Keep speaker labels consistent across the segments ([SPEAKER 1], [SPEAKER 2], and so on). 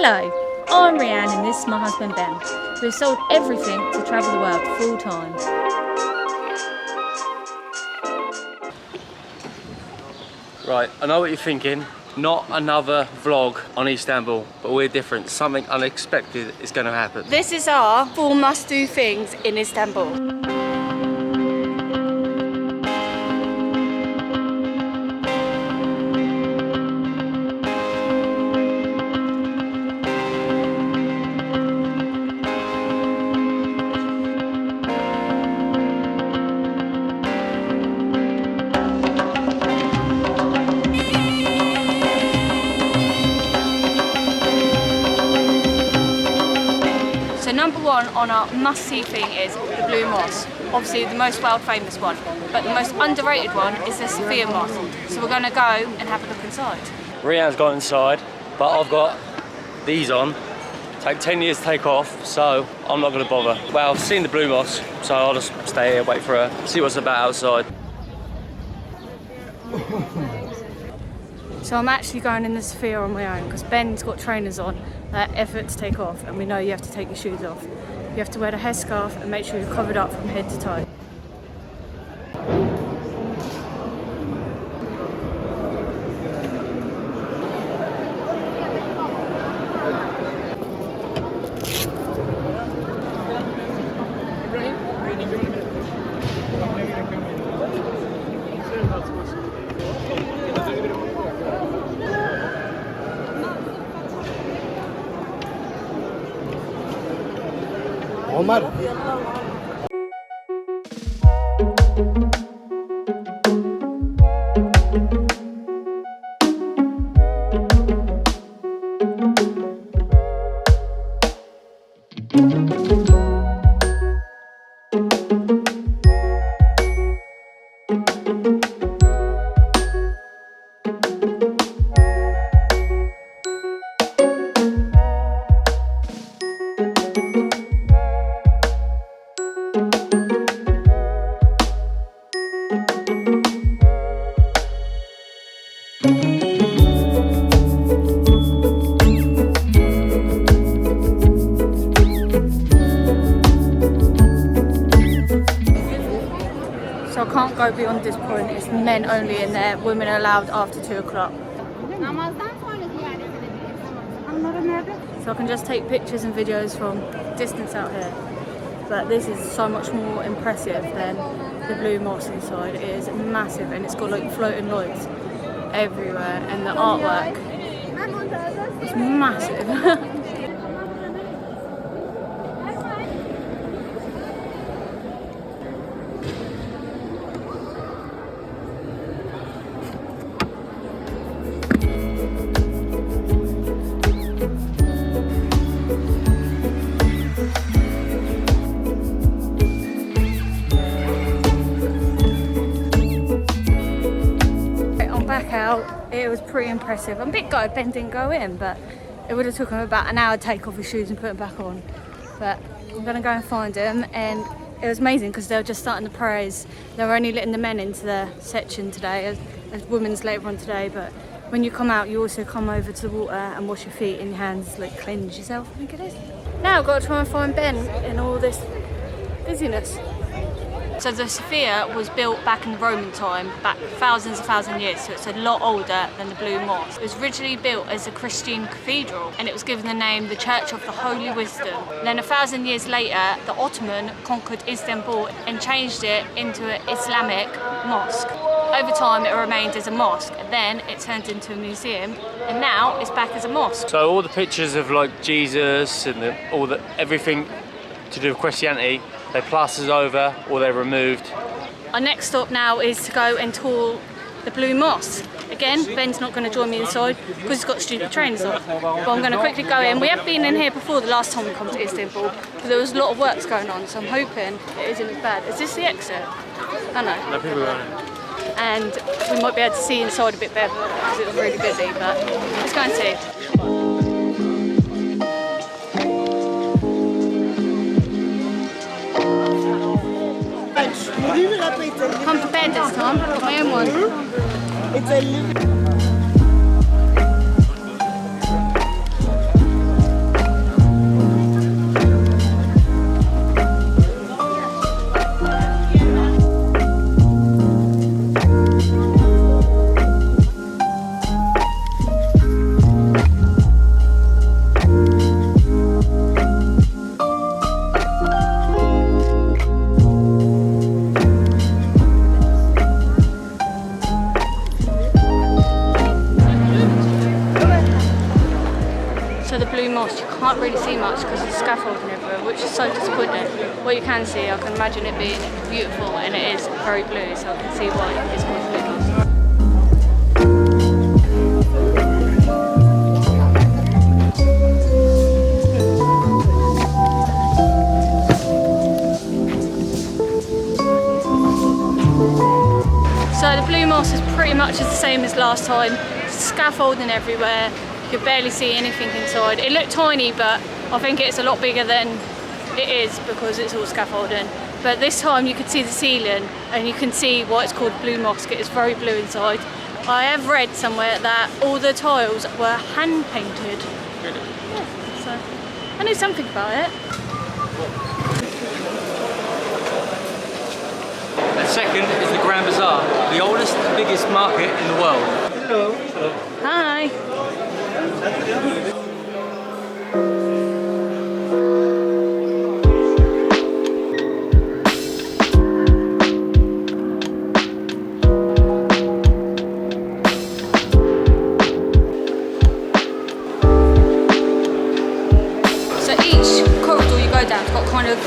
[SPEAKER 1] Hello, I'm Reanne and this is my husband Ben, who has sold everything to travel the world full time.
[SPEAKER 2] Right, I know what you're thinking. Not another vlog on Istanbul, but we're different. Something unexpected is going to happen.
[SPEAKER 3] This is our 4 must-do things in Istanbul. So number one on our must-see thing is the Blue Mosque. Obviously the most world-famous one, but the most underrated one is the Sophia Mosque. So we're going to go and have a look inside.
[SPEAKER 2] Rianne's gone inside, but I've got these on. Take 10 years to take off, so I'm not going to bother. Well, I've seen the Blue Mosque, so I'll just stay here, wait for her, see what's about outside.
[SPEAKER 3] So I'm actually going in the Sophia on my own because Ben's got trainers on that effort to take off, and we know you have to take your shoes off. You have to wear the headscarf and make sure you're covered up from head to toe.
[SPEAKER 4] Omar.
[SPEAKER 3] So I can't go beyond this point. It's men only in there. Women are allowed after 2 o'clock. So I can just take pictures and videos from distance out here. But this is so much more impressive than the Blue Mosque inside. It is massive and it's got like floating lights everywhere, and the artwork is massive. Back out, it was pretty impressive. I'm a bit gutted Ben didn't go in, but it would have taken him about an hour to take off his shoes and put them back on. But I'm gonna go and find him, and it was amazing because they were just starting the prayers. They were only letting the men into the section today, as women's later on today, but when you come out you also come over to the water and wash your feet and your hands, like cleanse yourself. Look at this. Now I've got to try and find Ben in all this busyness. So the Sophia was built back in the Roman time, back thousands of years, so it's a lot older than the Blue Mosque. It was originally built as a Christian cathedral, and it was given the name the Church of the Holy Wisdom. And then 1,000 years later, the Ottoman conquered Istanbul and changed it into an Islamic mosque. Over time it remained as a mosque, and then it turned into a museum, and now it's back as a mosque.
[SPEAKER 2] So all the pictures of like Jesus and everything to do with Christianity, they plastered over or they're removed.
[SPEAKER 3] Our next stop now is to go and tour the Blue Mosque. Again, Ben's not going to join me inside because he's got stupid trainers on. But I'm going to quickly go in. We have been in here before the last time we come to Istanbul, but there was a lot of works going on, so I'm hoping it isn't as bad. Is this the exit? I know.
[SPEAKER 2] No people are in.
[SPEAKER 3] And we might be able to see inside a bit better because it was really busy, but let's go and see. Come prepared this time, I've got my own one.
[SPEAKER 4] It's a
[SPEAKER 3] mosque, you can't really see much because there's scaffolding everywhere, which is so disappointing. What you can see, I can imagine it being beautiful, and it is very blue, so I can see why it's called Blue Mosque. So the Blue Mosque is pretty much the same as last time. Scaffolding everywhere. You could barely see anything inside. It looked tiny, but I think it's a lot bigger than it is because it's all scaffolding. But this time you could see the ceiling and you can see why it's called Blue Mosque. It's very blue inside. I have read somewhere that all the tiles were hand painted.
[SPEAKER 2] Really?
[SPEAKER 3] Yeah, so I knew something about it.
[SPEAKER 2] And second is the Grand Bazaar, the oldest and biggest market in the world. Hello.
[SPEAKER 3] Hi.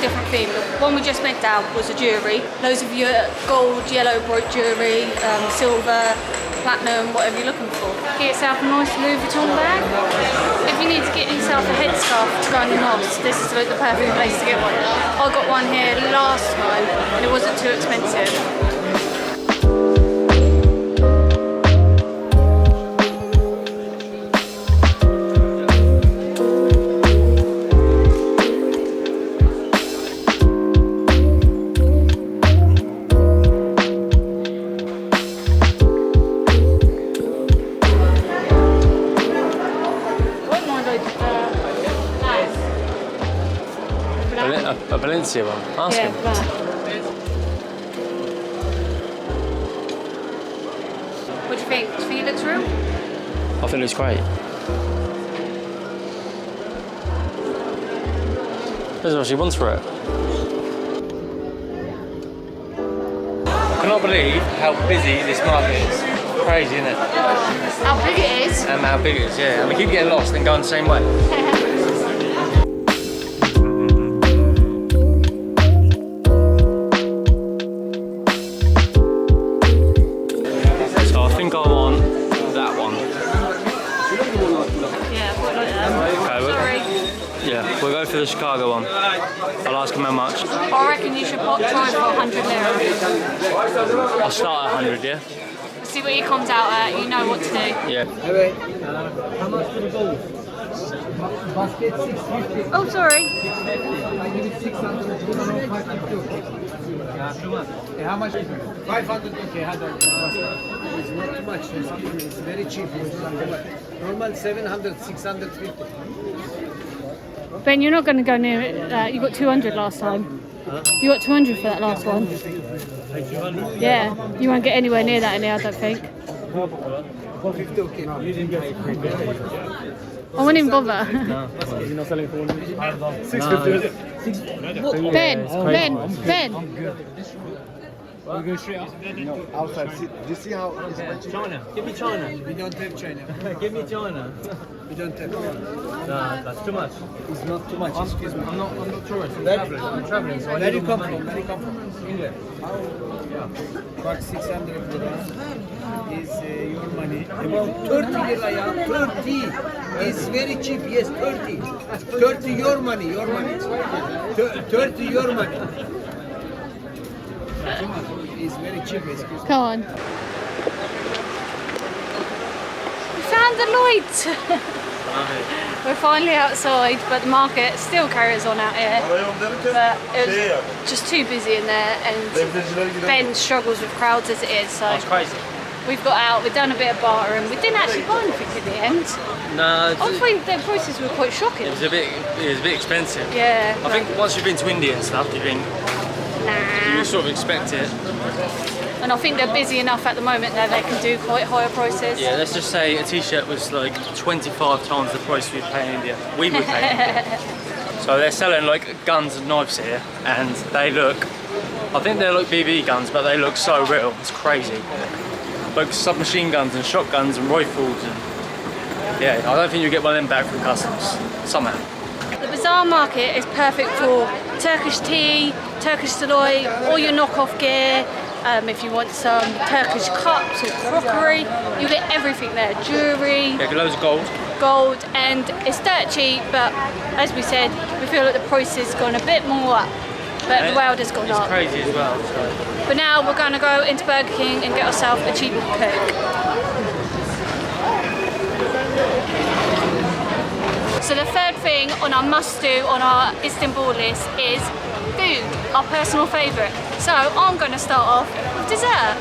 [SPEAKER 3] Different theme. The one we just went down was a jewellery. Loads of your gold, yellow, bright jewellery, silver, platinum, whatever you're looking for. Get yourself a nice Louis Vuitton bag. If you need to get yourself a headscarf to go on the mosque, this is like the perfect place to get one. I got one here last time and it wasn't too expensive.
[SPEAKER 2] A Valencia one. Ask him.
[SPEAKER 3] Black. What do you think? Do you think it looks real?
[SPEAKER 2] I think it looks great. Depends what she wants for it. I cannot believe how busy this market is. Crazy, isn't it?
[SPEAKER 3] How big it is?
[SPEAKER 2] And how big it is, yeah. And we keep getting lost and going the same way. We'll go for the Chicago one. I'll ask him how much.
[SPEAKER 3] I reckon you should try for 100 lira.
[SPEAKER 2] I'll start at 100, yeah?
[SPEAKER 3] See what he comes out at, you know what to do.
[SPEAKER 2] Yeah.
[SPEAKER 4] How much for the gold? Basket 650.
[SPEAKER 3] Oh, sorry.
[SPEAKER 4] I give it 600. 550. How much? 500. Okay, it's not too much. It's very cheap. Normal 700, 650.
[SPEAKER 3] Ben, you're not going to go near it. You got 200 last time.
[SPEAKER 4] Huh?
[SPEAKER 3] You got 200 for that last one. Yeah, you won't get anywhere near that in here, I don't think.
[SPEAKER 4] 450, okay. You didn't get it.
[SPEAKER 3] I won't even bother.
[SPEAKER 4] No. Is he not selling for 650?
[SPEAKER 3] Ben.
[SPEAKER 4] We're going straight up. No, outside. Do you see how? China. Give me China. We don't have China. Give me China. We don't have China. No, that's too much. It's not too much. Excuse me. I'm not tourist. I'm traveling. So very comfortable. Very comfortable. England. But 600 lira is your money. About 30 lira, yeah. 30 is very cheap. Yes, 30. 30 your money. Your money. 30 your money. It's very cheap.
[SPEAKER 3] Come on. We found the light. We're finally outside, but the market still carries on out here. But it was just too busy in there, and Ben struggles with crowds as it is. So
[SPEAKER 2] That's crazy.
[SPEAKER 3] we've got out. We've done a bit of bartering. We didn't actually buy anything at the end.
[SPEAKER 2] No,
[SPEAKER 3] I think their prices were quite shocking.
[SPEAKER 2] it was a bit expensive.
[SPEAKER 3] Yeah.
[SPEAKER 2] I think once you've been to India and stuff, you
[SPEAKER 3] Nah.
[SPEAKER 2] sort of expect it.
[SPEAKER 3] And I think they're busy enough at the moment that they can do quite higher prices.
[SPEAKER 2] Yeah, let's just say a t-shirt was like 25 times the price we'd pay in India. We would pay in India. So they're selling like guns and knives here, and they look, I think they're like BB guns, but they look so real. It's crazy. Like submachine guns and shotguns and rifles and Yeah, I don't think you get one of them back from customs, somehow.
[SPEAKER 3] The Bazaar market is perfect for Turkish tea, Turkish saloi, all your knockoff gear. If you want some Turkish cups or crockery, you get everything there. Jewellery,
[SPEAKER 2] Yeah, loads of gold.
[SPEAKER 3] gold, and it's dirt cheap, but as we said, we feel like the price has gone a bit more up, but the world has gone
[SPEAKER 2] It's
[SPEAKER 3] up.
[SPEAKER 2] crazy as well. So.
[SPEAKER 3] But now we're going to go into Burger King and get ourselves a cheap Coke. So the third thing on our must-do on our Istanbul list is food, our personal favourite. So I'm going to start off with dessert.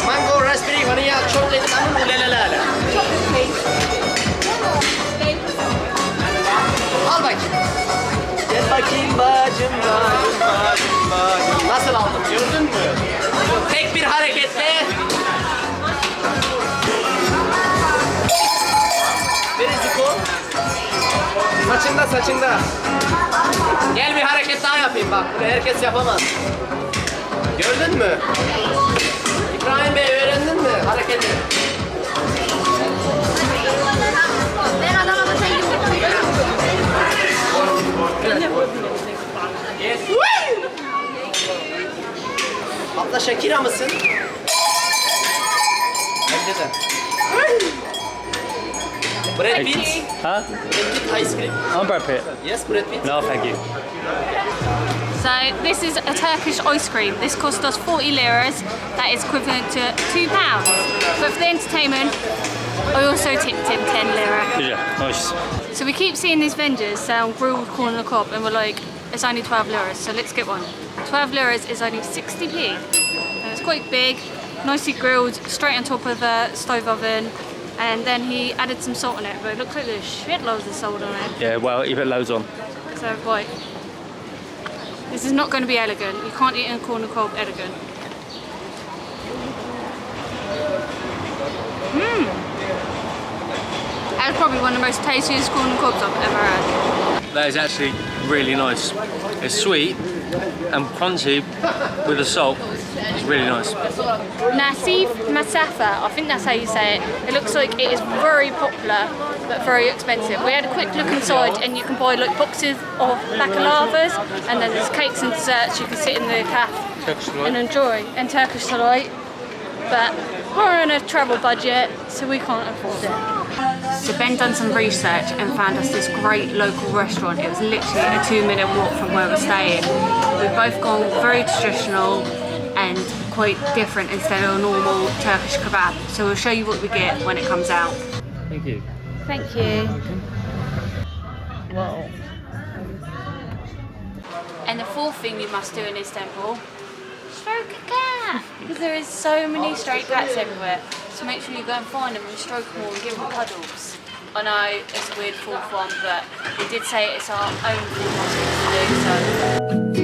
[SPEAKER 5] Mango, raspberry, vanilla, chocolate, lemon, Al bakayım. Gel bakayım bacım, bacım, bacım, bacım. Nasıl aldım gördün mü? Tek bir hareketle. Neresi bu? Saçında, saçında. Gel bir hareket daha yapayım bak. Bunu herkes yapamaz. Gördün mü? İbrahim Bey öğrendin mi hareketi?
[SPEAKER 6] Ben adama da sen gibi.
[SPEAKER 5] Yes. Abla Shakira mısın? Bence de. Brad Pitt.
[SPEAKER 2] Huh?
[SPEAKER 5] Brad Pitt ice cream.
[SPEAKER 2] I'm Brad Pitt.
[SPEAKER 5] Yes, Brad Pitt.
[SPEAKER 2] No, thank you.
[SPEAKER 3] So this is a Turkish ice cream. This cost us 40 liras. That is equivalent to £2. But for the entertainment, I also tipped him 10 lira.
[SPEAKER 2] Yeah, nice.
[SPEAKER 3] So we keep seeing these vendors sell grilled corn on the cob and we're like, it's only 12 liras, so let's get one. 12 liras is only 60p. And it's quite big, nicely grilled, straight on top of a stove oven. And then he added some salt on it, but it looks like there's shitloads of salt on it.
[SPEAKER 2] Yeah, well, you put loads on.
[SPEAKER 3] So, right. This is not going to be elegant. You can't eat in a corn on the cob elegant. That's probably one of the most tastiest corn and cobs I've ever had.
[SPEAKER 2] That is actually really nice. It's sweet and crunchy with the salt. It's really nice.
[SPEAKER 3] Nasif Masafa, I think that's how you say it. It looks like it is very popular but very expensive. We had a quick look inside and you can buy like boxes of bakalavas and then there's cakes and desserts you can sit in the cafe and enjoy, and Turkish delight. But we're on a travel budget so we can't afford it. So Ben done some research and found us this great local restaurant. It was literally a 2-minute walk from where we're staying. We've both gone very traditional and quite different instead of a normal Turkish kebab. So we'll show you what we get when it comes out.
[SPEAKER 2] Thank you.
[SPEAKER 3] Thank you. Whoa. And the fourth thing you must do in Istanbul, stroke a cat. Because there is so many stray cats everywhere. So make sure you go and find them and stroke them all and give them cuddles. I know it's a weird fourth one, but we did say it's our own thing to do, so.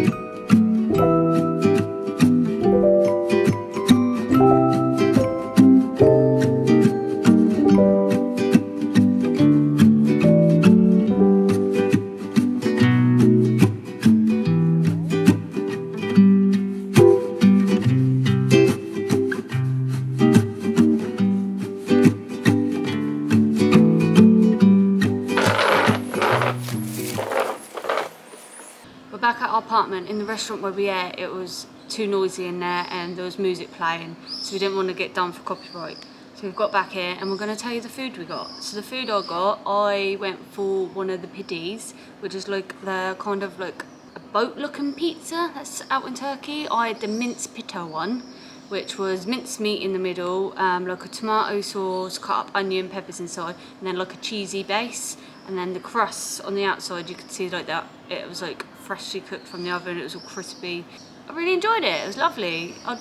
[SPEAKER 3] Back at our apartment, in the restaurant where we ate, it was too noisy in there and there was music playing, so we didn't want to get done for copyright. So we've got back here and we're going to tell you the food we got. So the food I got, I went for one of the pidis, which is like the kind of like a boat looking pizza that's out in Turkey. I had the minced pita one, which was minced meat in the middle, like a tomato sauce, cut up onion, peppers inside, and then like a cheesy base. And then the crust on the outside, you could see like that, it was like freshly cooked from the oven, it was all crispy. I really enjoyed it, it was lovely. I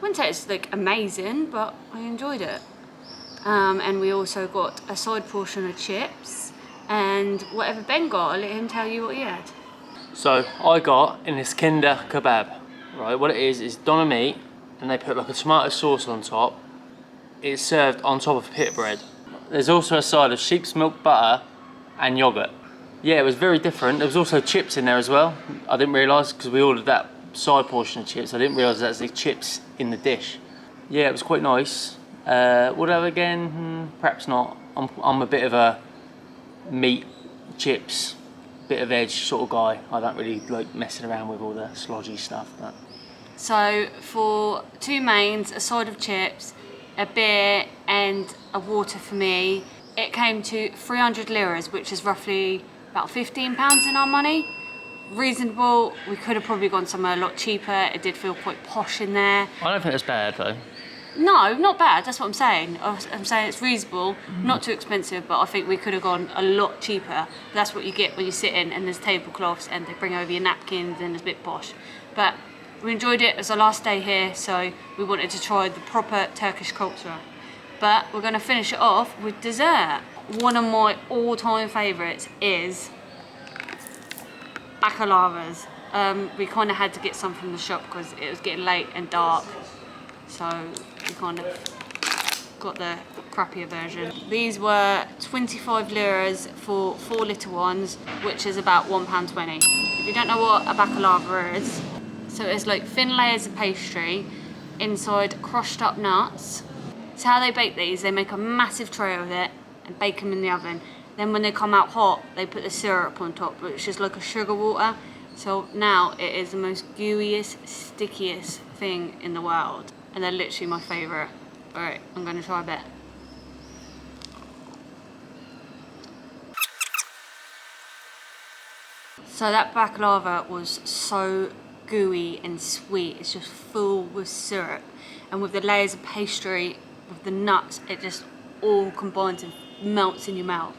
[SPEAKER 3] wouldn't say it's like amazing, but I enjoyed it. And we also got a side portion of chips, and whatever Ben got, I'll let him tell you what he had.
[SPEAKER 2] So I got in this Kinder kebab, right? What it is doner meat, and they put like a tomato sauce on top. It's served on top of pita bread. There's also a side of sheep's milk butter and yogurt. Yeah, it was very different. There was also chips in there as well. I didn't realise because we ordered that side portion of chips. I didn't realise that's the chips in the dish. Yeah, it was quite nice. Would I have again? Perhaps not. I'm a bit of a meat, chips, bit of veg sort of guy. I don't really like messing around with all the slodgy stuff. But
[SPEAKER 3] So for 2 mains, a side of chips, a beer and a water for me, it came to 300 liras, which is roughly about £15 in our money. Reasonable. We could have probably gone somewhere a lot cheaper. It did feel quite posh in there.
[SPEAKER 2] I don't think it's bad though.
[SPEAKER 3] No, not bad. That's what I'm saying. I'm saying it's reasonable, not too expensive, but I think we could have gone a lot cheaper. That's what you get when you sit in and there's tablecloths and they bring over your napkins and it's a bit posh. But we enjoyed it. It was our last day here, so we wanted to try the proper Turkish culture. But we're going to finish it off with dessert. One of my all-time favourites is baklavas. We kind of had to get some from the shop because it was getting late and dark. So we kind of got the crappier version. These were 25 liras for 4 little ones, which is about £1.20. If you don't know what a baklava is, so it's like thin layers of pastry, inside crushed up nuts. So how they bake these, they make a massive tray of it and bake them in the oven. Then when they come out hot, they put the syrup on top, which is like a sugar water. So now it is the most gooeyest, stickiest thing in the world. And they're literally my favourite. Alright, I'm going to try a bit. So that baklava was so gooey and sweet. It's just full with syrup. And with the layers of pastry, with the nuts, it just all combines and melts in your mouth.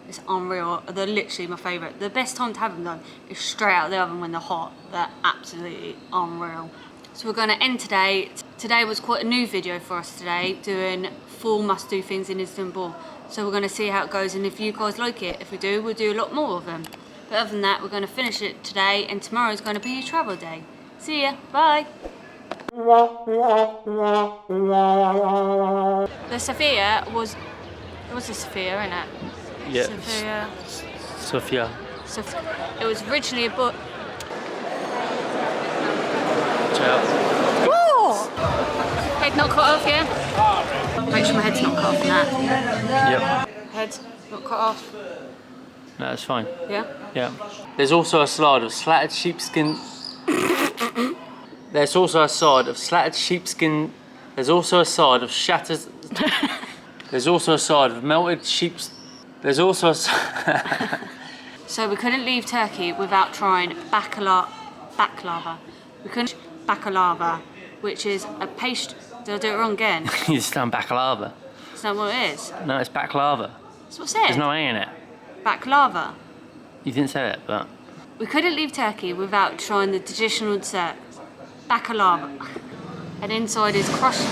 [SPEAKER 3] It's unreal. They're literally my favourite. The best time to have them though is straight out of the oven when they're hot. They're absolutely unreal. So we're going to end today. Today was quite a new video for us today, doing 4 must-do things in Istanbul. So we're going to see how it goes, and if you guys like it, if we do, we'll do a lot more of them. But other than that, we're going to finish it today, and tomorrow's going to be a travel day. See ya, bye. The Sophia was, it was a Sophia, isn't it?
[SPEAKER 2] Yeah.
[SPEAKER 3] Sophia.
[SPEAKER 2] Sophia.
[SPEAKER 3] It was originally a book. Head not cut off, yeah? Make sure my head's not cut off from that.
[SPEAKER 2] Yep.
[SPEAKER 3] Head not cut off.
[SPEAKER 2] No, that's fine.
[SPEAKER 3] Yeah?
[SPEAKER 2] Yeah. There's also a slide of slatted sheepskin. There's also a side of slatted sheepskin. There's also a side of shattered. There's also a side of melted sheep's. There's also a.
[SPEAKER 3] So we couldn't leave Turkey without trying baklava. We couldn't baklava, which is a pastry. Did I do it wrong again?
[SPEAKER 2] You just done baklava.
[SPEAKER 3] Is that what it is?
[SPEAKER 2] No, it's baklava.
[SPEAKER 3] That's what it said.
[SPEAKER 2] There's no A in it.
[SPEAKER 3] Baklava.
[SPEAKER 2] You didn't say that, but.
[SPEAKER 3] We couldn't leave Turkey without trying the traditional dessert, baklava. And inside is crushed